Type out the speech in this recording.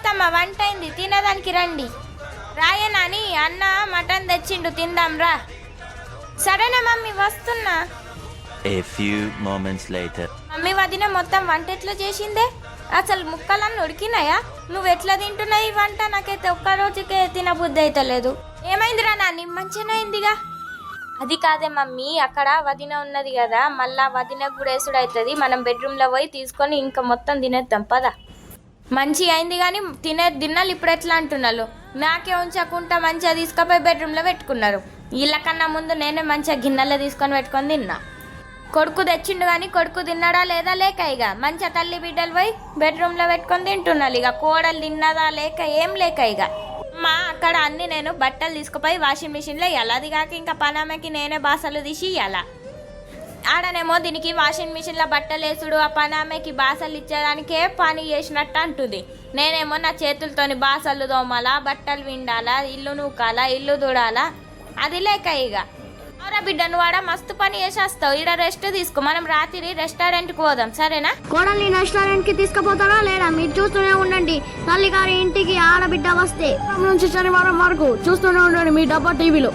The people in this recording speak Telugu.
అత్తమ్మ వంట అయింది, తినేదానికి రండి. రాయనాని అన్న మటన్ తెచ్చిండు, తిందాం రా. సరేనా మమ్మీ, వస్తున్నా. A few moments later. Mummy వదిన మొత్తం వంట ఎట్లా చేసిందే? అసలు ముక్కలన్నీ ఉడికినాయా? నువ్వు ఎట్లా తింటున్నావు ఈ వంట? నాకైతే ఒక్క రోజుకే తినబుద్ధి అయితే లేదు. ఏమైందిరా నాని, మంచిగా అయిందిగా. అది కాదే మమ్మీ, అక్కడ వదిన ఉన్నది కదా, మళ్ళా వదిన కూడా వేసుడు అవుతుంది. మనం బెడ్రూమ్లో పోయి తీసుకొని ఇంకా మొత్తం తినేద్దాం పదా. మంచిగా అయింది కానీ తిన్నాళ్ళు ఇప్పుడు ఎట్లా అంటున్నారు? నాకే ఉంచకుండా మంచిగా తీసుకుపోయి బెడ్రూమ్లో పెట్టుకున్నారు. వీళ్ళకన్నా ముందు నేనే మంచిగా గిన్నెలో తీసుకొని పెట్టుకొని తిన్నా. కొడుకు తెచ్చిండు కానీ కొడుకు తిన్నాడా లేదా లేక ఇక మంచిగా తల్లి బిడ్డలు పోయి బెడ్రూమ్లో పెట్టుకొని తింటున్నారు. ఇక కోడలు తిన్నదా లేక ఏం లేక ఇక మా అక్కడ అన్ని నేను బట్టలు తీసుకుపోయి వాషింగ్ మిషన్లో ఇవ్వాలి. అది కాక ఇంకా పనామకి నేనే బాసలు తీసి ఇవ్వాలా. ఆడనేమో దీనికి వాషింగ్ మిషన్లో బట్టలు వేసుడు, ఆ పనామకి బాసలు ఇచ్చేదానికే పని చేసినట్టు అంటుంది. నేనేమో నా చేతులతోని బాసలు తోమాలా, బట్టలు విండాలా, ఇల్లు నూకాలా, ఇల్లు తుడాలా. అది లేక ఇక అవరా బిడ్డ, నువ్వు ఆడ మస్తు పని చేసేస్తావు. ఈడ రెస్ట్ తీసుకో, మనం రాత్రి రెస్టారెంట్కి పోదాం సరేనా? కోడల్ని రెస్టారెంట్ కి తీసుకుపోతారా లేదా మీరు చూస్తూనే ఉండండి. తల్లి గారి ఇంటికి ఆడబిడ్డ వస్తే నుంచి శనివారం వరకు చూస్తూనే ఉండండి మీ డబ్బా టీవీలో.